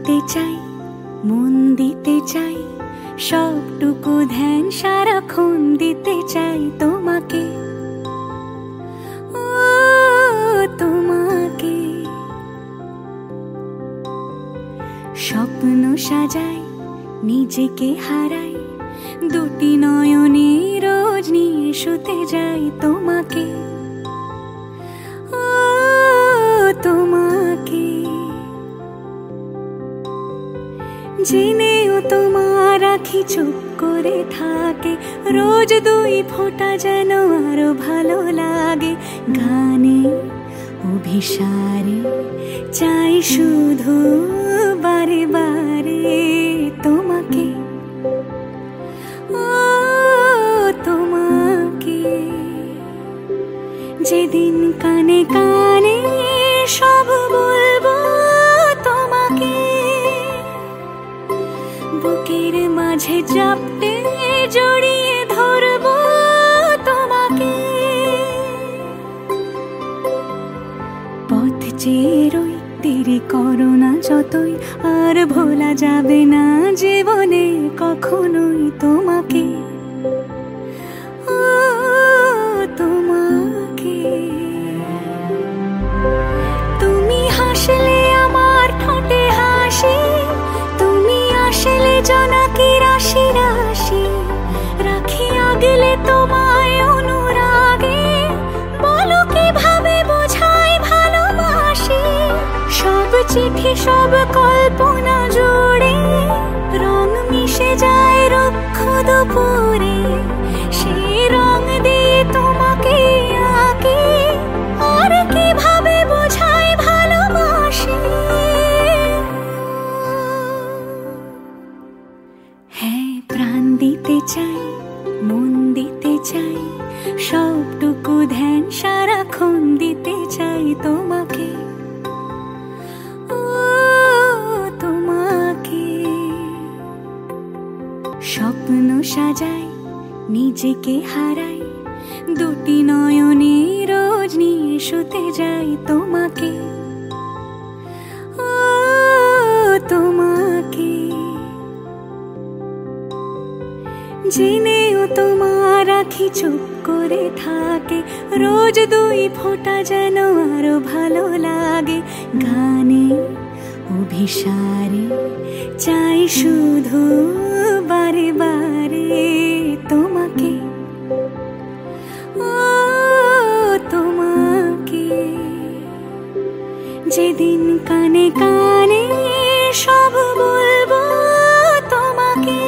দিতে চাই, মন দিতে চাই, সবটুকু ধ্যান সারাক্ষণ দিতে চাই তোমাকে, ও তোমাকে। স্বপ্ন সাজাই, নিজেকে হারাই, দুটি নয়নে রোজ নিয়ে শুতে যাই তোমাকে, ও তোমাকে। জেনেও তোমার আখি চুপ করে থাকে, রোজ দুই ফোঁটা যেন আরো ভালো লাগে। গানে অভিসারে চাই শুধু বারে বারে তোমাকে, ও তোমাকে। যেদিন কানে কানে সব বলবো তোমাকে, বুকের মাঝে চাপটে জড়িয়ে ধরবো তোমাকে। পথ চেয়ে রই, দেরি করো না যতই, আর ভোলা যাবে না জীবনে কখনোই তোমাকে, ও তোমাকে। তুমি হাসলে আমার ঠোঁটে হাসি, তুমি আসলে জোনাকি রাশি রাশি, রাখি আগলে তোমায় অনুরাগে, বলো কিভাবে বোঝাই ভালোবাসি। সব চিঠি সব কল্পনা জুড়ে রং মিশে যায় রুক্ষ দুপুরে, সেই রং দিয়ে তোমাকে আঁকি, আর কিভাবে বোঝাই ভালোবাসি। হ্যাঁ, প্রাণ দিতে চাই, মন দিতে চাই, সবটুকু ধ্যান সারাক্ষণ দিতে চাই তোমাকে, ও তোমাকে। স্বপ্ন সাজাই, নিজেকে হারাই, দুটি নয়নে রোজ নিয়ে শুতে যাই তোমাকে, ও তোমাকে। জেনেও তোমার আখি চুপ করে থাকে, রোজ দুই ফোঁটা যেন আরো ভালো লাগে। গানে অভিসারে চাই শুধু বারে বারে তোমাকে, ও তোমাকে। যেদিন কানে কানে সব বলবো তোমাকে,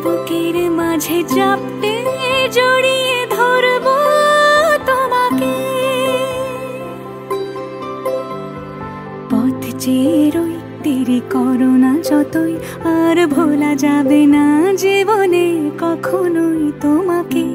বুকের মাঝে চাপটে জড়িয়ে ধরবো তোমাকে। পথ চেয়ে রই, দেরি করো না যতই, আর ভোলা যাবে না জীবনে কখনোই তোমাকে।